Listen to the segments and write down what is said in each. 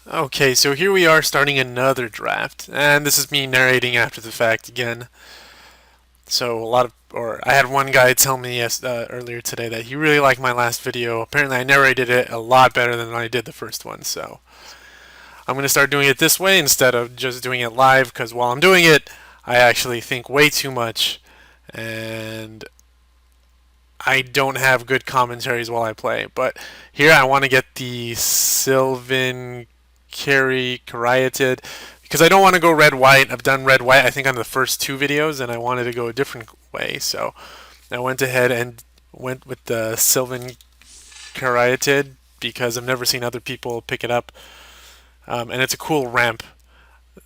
Okay, so here we are starting another draft, and this is me narrating after the fact again. So I had one guy tell me earlier today that he really liked my last video. Apparently, I narrated it a lot better than I did the first one, so I'm going to start doing it this way instead of just doing it live, because while I'm doing it, I actually think way too much, and I don't have good commentaries while I play. But here I want to get the Sylvan Caryatid because I don't want to go red white. I've done red white I think on the first two videos and I wanted to go a different way. So I went ahead and went with the Sylvan Caryatid because I've never seen other people pick it up. And it's a cool ramp.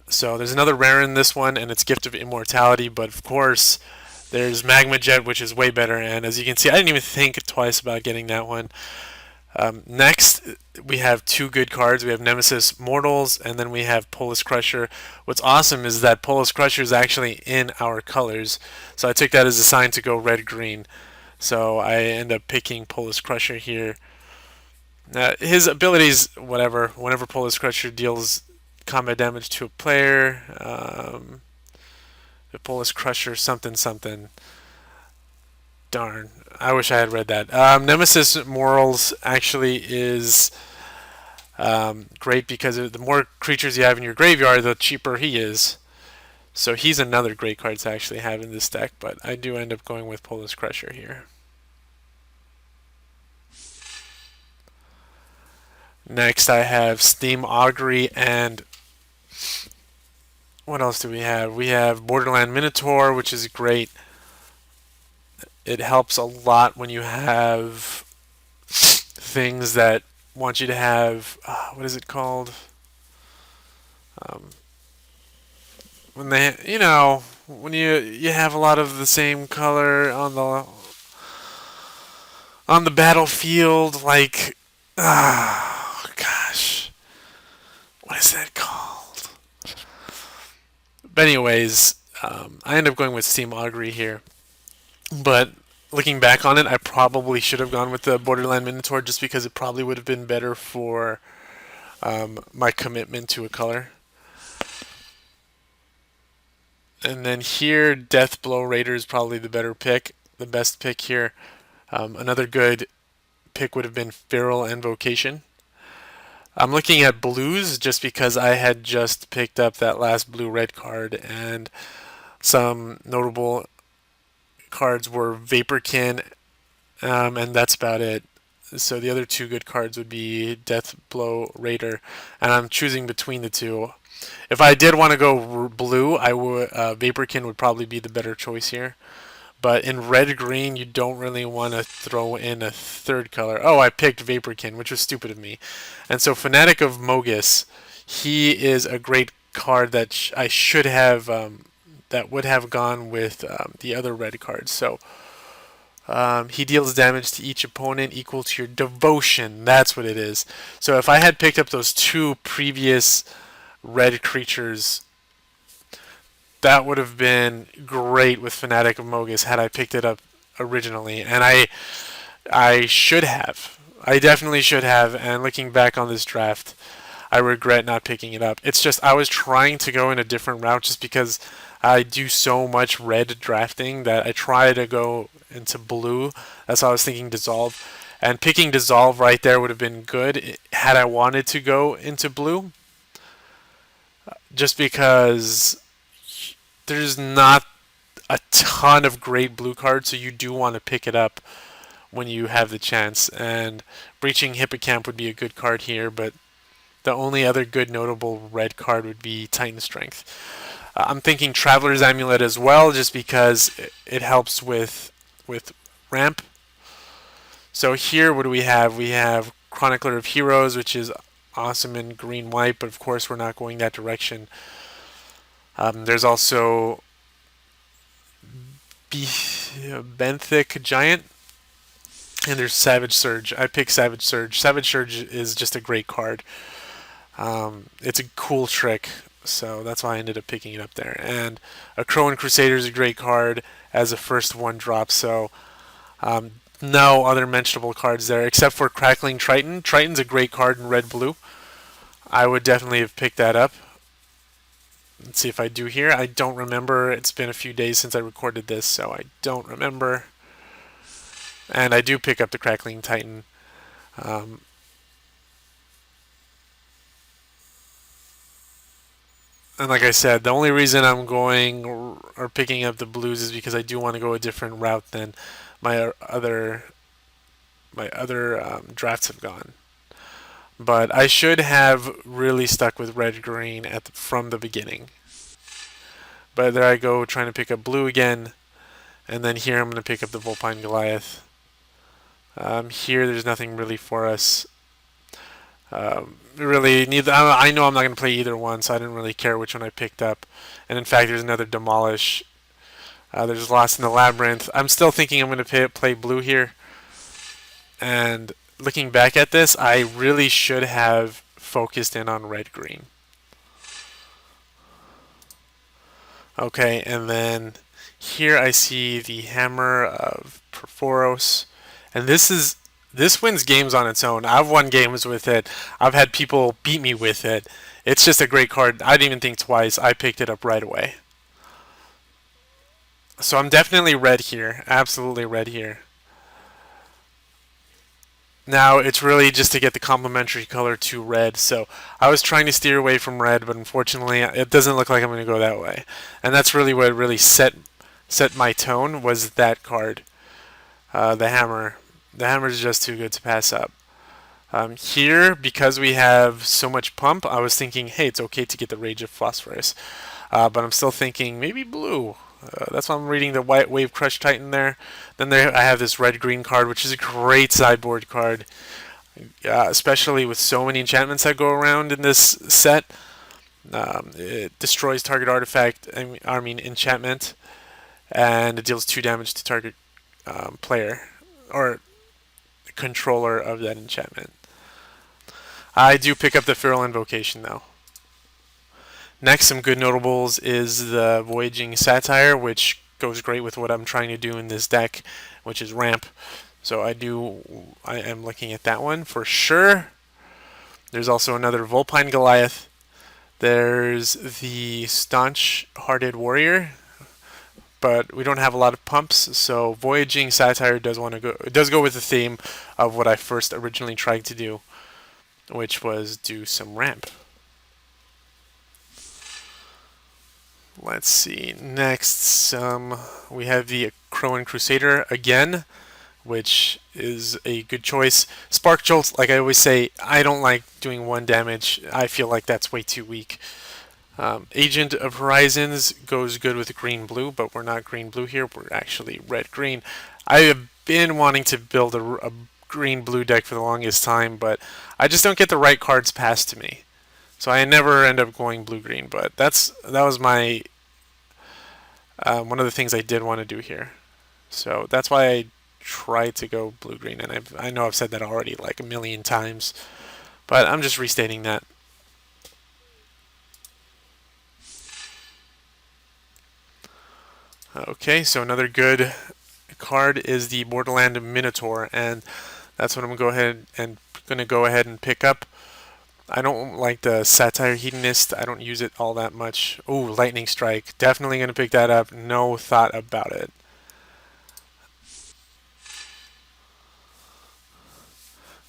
So there's another rare in this one and it's Gift of Immortality, but of course there's Magma Jet, which is way better, and as you can see, I didn't even think twice about getting that one. Next, we have two good cards. We have Nemesis Mortals, and then we have Polis Crusher. What's awesome is that Polis Crusher is actually in our colors, so I took that as a sign to go red-green. So I end up picking Polis Crusher here. His abilities, whatever. Whenever Polis Crusher deals combat damage to a player, the Polis Crusher something something. Darn. I wish I had read that. Nemesis Morals actually is great because the more creatures you have in your graveyard, the cheaper he is. So he's another great card to actually have in this deck, but I do end up going with Polis Crusher here. Next, I have Steam Augury, and what else do we have? We have Borderland Minotaur, which is great. It helps a lot when you have things that want you to have what is it called? Um, when they, when you have a lot of the same color on the battlefield, like, gosh, what is that called? But anyways, I end up going with Steam Augury here. But looking back on it, I probably should have gone with the Borderland Minotaur just because it probably would have been better for my commitment to a color. And then here, Deathblow Raider is probably the better pick, the best pick here. Another good pick would have been Feral Invocation. I'm looking at blues just because I had just picked up that last blue-red card, and some notable cards were Vaporkin, and that's about it. So the other two good cards would be Deathblow Raider, and I'm choosing between the two. If I did want to go blue, I would Vaporkin would probably be the better choice here. But in red green, you don't really want to throw in a third color. Oh, I picked Vaporkin, which was stupid of me. And so Fanatic of Mogus, he is a great card that I should have that would have gone with the other red cards. So he deals damage to each opponent equal to your devotion. That's what it is. So if I had picked up those two previous red creatures, that would have been great with Fanatic of Mogus had I picked it up originally. And I should have. I definitely should have. And looking back on this draft, I regret not picking it up. It's just I was trying to go in a different route just because I do so much red drafting that I try to go into blue. That's why I was thinking Dissolve. And picking Dissolve right there would have been good had I wanted to go into blue. Just because there's not a ton of great blue cards, so you do want to pick it up when you have the chance. And Breaching Hippocamp would be a good card here, but the only other good notable red card would be Titan Strength. I'm thinking Traveler's Amulet as well, just because it helps with ramp. So here, what do we have? We have Chronicler of Heroes, which is awesome in green-white, but of course we're not going that direction. There's also Benthic Giant, and there's Savage Surge. I pick Savage Surge. Savage Surge is just a great card. It's a cool trick, so that's why I ended up picking it up there. And a Crowan Crusader is a great card as a first one drop, so no other mentionable cards there except for Crackling Triton. Triton's a great card in red-blue. I would definitely have picked that up. Let's see if I do here. I don't remember. It's been a few days since I recorded this, so I don't remember. And I do pick up the Crackling Titan. Um, and like I said, the only reason I'm going or picking up the blues is because I do want to go a different route than my other drafts have gone. But I should have really stuck with red green from the beginning. But there I go trying to pick up blue again. And then here I'm going to pick up the Vulpine Goliath. Here there's nothing really for us. Really, neither. I know I'm not going to play either one, so I didn't really care which one I picked up. And in fact, there's another Demolish. There's Lost in the Labyrinth. I'm still thinking I'm going to play blue here. And looking back at this, I really should have focused in on red-green. Okay, and then here I see the Hammer of Perforos, and this wins games on its own. I've won games with it. I've had people beat me with it. It's just a great card. I didn't even think twice. I picked it up right away. So I'm definitely red here. Absolutely red here. Now it's really just to get the complementary color to red. So I was trying to steer away from red, but unfortunately it doesn't look like I'm going to go that way. And that's really what really set my tone, was that card, the hammer. The hammer is just too good to pass up. Here, because we have so much pump, I was thinking, hey, it's okay to get the Rage of Phosphorus. But I'm still thinking maybe blue. That's why I'm reading the White Wave Crush Titan there. Then there I have this red-green card, which is a great sideboard card, especially with so many enchantments that go around in this set. It destroys target artifact, I mean enchantment, and it deals 2 damage to target player or controller of that enchantment. I do pick up the Feral Invocation though. Next, some good notables is the Voyaging Satire, which goes great with what I'm trying to do in this deck, which is ramp. So I am looking at that one for sure. There's also another Vulpine Goliath. There's the Staunch Hearted Warrior, but we don't have a lot of pumps, so Voyaging Satire does go with the theme of what I first originally tried to do, which was do some ramp. Let's see. Next, we have the Crowan Crusader again, which is a good choice. Spark Jolt, like I always say, I don't like doing 1 damage. I feel like that's way too weak. Agent of Horizons goes good with green-blue, but we're not green-blue here. We're actually red-green. I have been wanting to build a green-blue deck for the longest time, but I just don't get the right cards passed to me. So I never end up going blue-green, but that was my one of the things I did want to do here. So that's why I tried to go blue-green, and I know I've said that already like a million times, but I'm just restating that. Okay, so another good card is the Borderland Minotaur, and that's what I'm going to go ahead and pick up. I don't like the Satire Hedonist. I don't use it all that much. Oh, Lightning Strike. Definitely going to pick that up. No thought about it.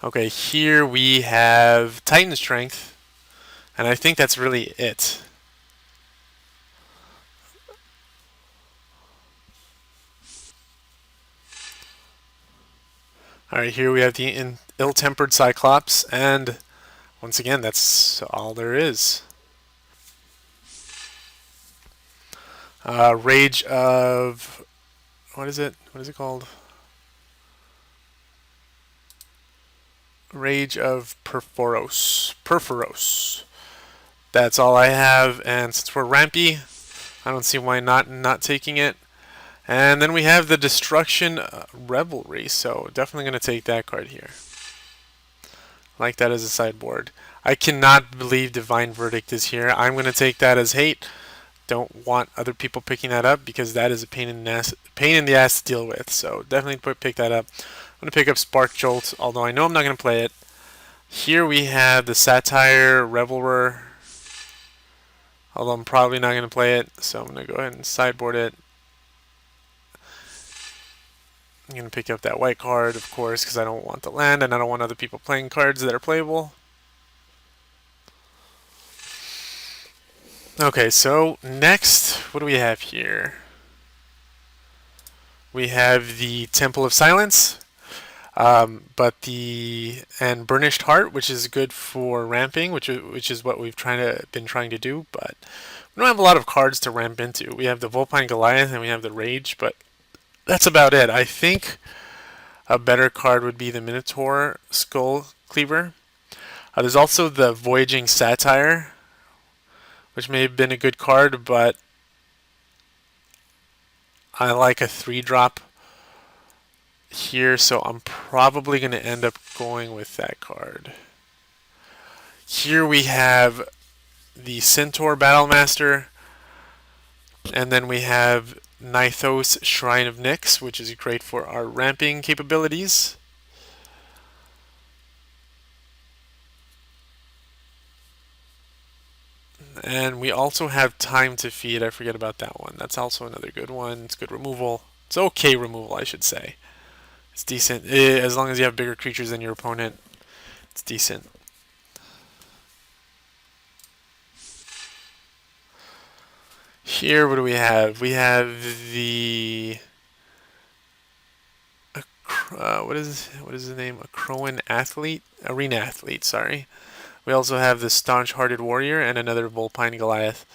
Okay, here we have Titan Strength, and I think that's really it. Alright, here we have the Ill-Tempered Cyclops, and once again, that's all there is. Rage of... What is it? What is it called? Rage of Perforos. That's all I have, and since we're rampy, I don't see why not taking it. And then we have the Destruction Revelry, so definitely going to take that card here. Like that as a sideboard. I cannot believe Divine Verdict is here. I'm going to take that as hate. Don't want other people picking that up because that is a pain in the ass to deal with. So definitely pick that up. I'm going to pick up Spark Jolt, although I know I'm not going to play it. Here we have the Satire Revelrer, although I'm probably not going to play it, so I'm going to go ahead and sideboard it. I'm going to pick up that white card, of course, because I don't want the land and I don't want other people playing cards that are playable. Okay, so next, what do we have here? We have the Temple of Silence, and Burnished Heart, which is good for ramping, which is what we've been trying to do, but we don't have a lot of cards to ramp into. We have the Vulpine Goliath and we have the Rage, but that's about it. I think a better card would be the Minotaur Skull Cleaver. There's also the Voyaging Satire, which may have been a good card, but I like a 3-drop here, so I'm probably going to end up going with that card. Here we have the Centaur Battlemaster, and then we have Nithos Shrine of Nyx, which is great for our ramping capabilities. And we also have Time to Feed. I forget about that one. That's also another good one. It's good removal. It's okay removal, I should say. It's decent. As long as you have bigger creatures than your opponent, it's decent. Here, what do we have? We have the what is his name? A Crowan Athlete, Arena Athlete. Sorry. We also have the Staunch-Hearted Warrior and another Vulpine Goliath.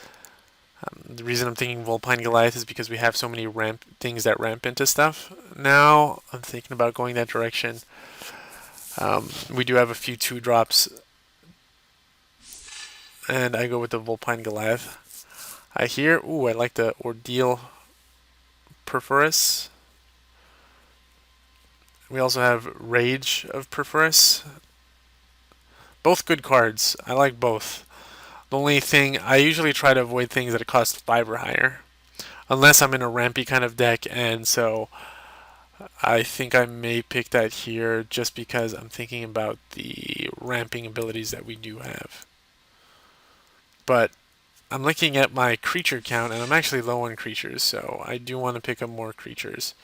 The reason I'm thinking Vulpine Goliath is because we have so many things that ramp into stuff. Now I'm thinking about going that direction. We do have a few 2-drops, and I go with the Vulpine Goliath. I like the Ordeal Perforus. We also have Rage of Perforus. Both good cards. I like both. The only thing, I usually try to avoid things that cost 5 or higher. Unless I'm in a rampy kind of deck, and so I think I may pick that here just because I'm thinking about the ramping abilities that we do have. But I'm looking at my creature count, and I'm actually low on creatures, so I do want to pick up more creatures.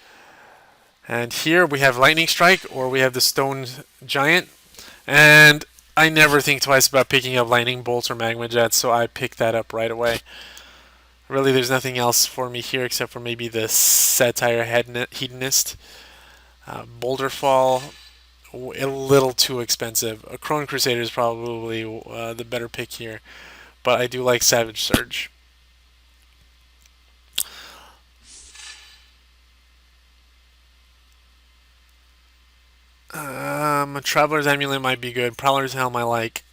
And here we have Lightning Strike, or we have the Stone Giant, and I never think twice about picking up Lightning Bolts or Magma Jets, so I pick that up right away. Really, there's nothing else for me here except for maybe the Satire Hedonist. Boulder Fall, a little too expensive. A Crone Crusader is probably the better pick here, but I do like Savage Surge. A Traveler's Amulet might be good. Prowler's Helm I like.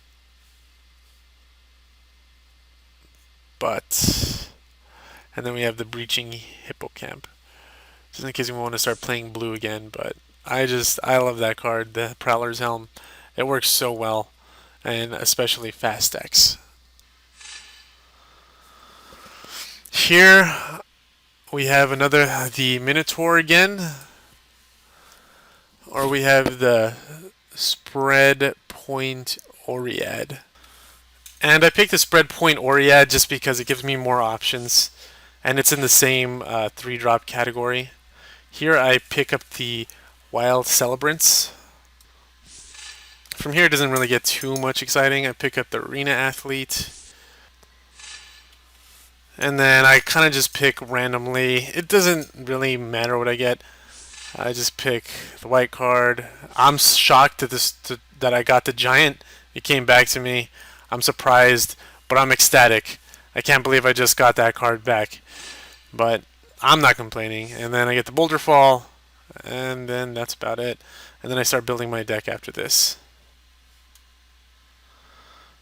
But... And then we have the Breaching Hippocamp. Just in case we want to start playing blue again, but I love that card, the Prowler's Helm. It works so well, and especially fast decks. Here we have the Minotaur again, or we have the Spread Point Oread. And I picked the Spread Point Oread just because it gives me more options, and it's in the same 3-drop category. Here I pick up the Wild Celebrants. From here it doesn't really get too much exciting. I pick up the Arena Athlete. And then I kind of just pick randomly. It doesn't really matter what I get. I just pick the white card. I'm shocked that I got the Giant. It came back to me. I'm surprised, but I'm ecstatic. I can't believe I just got that card back. But I'm not complaining. And then I get the Boulder Fall, and then that's about it. And then I start building my deck after this.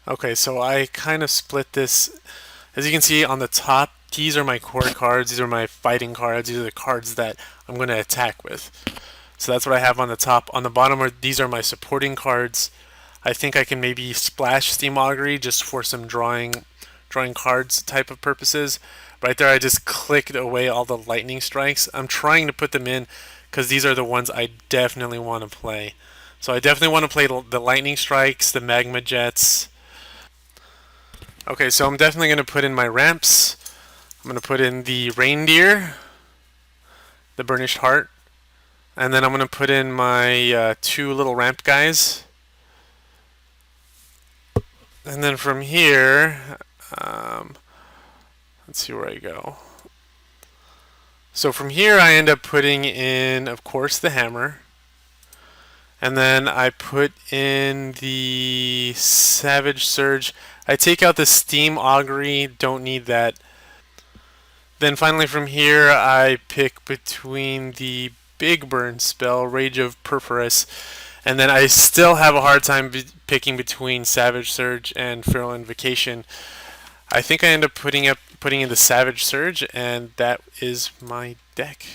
Okay, so I kind of split this. As you can see on the top, these are my core cards. These are my fighting cards. These are the cards that I'm going to attack with. So that's what I have on the top. On the bottom, these are my supporting cards. I think I can maybe splash Steam Augury just for some drawing cards type of purposes. Right there, I just clicked away all the lightning strikes. I'm trying to put them in because these are the ones I definitely want to play. So I definitely want to play the Lightning Strikes, the Magma Jets. Okay, so I'm definitely going to put in my ramps. I'm going to put in the Reindeer, the Burnished Heart, and then I'm going to put in my two little ramp guys. And then from here, um, let's see where I go. So from here, I end up putting in, of course, the hammer. And then I put in the Savage Surge. I take out the Steam Augury, don't need that. Then finally from here, I pick between the Big Burn spell, Rage of Perforus, and then I still have a hard time picking between Savage Surge and Feral Invocation. I think I end up putting in the Savage Surge, and that is my deck.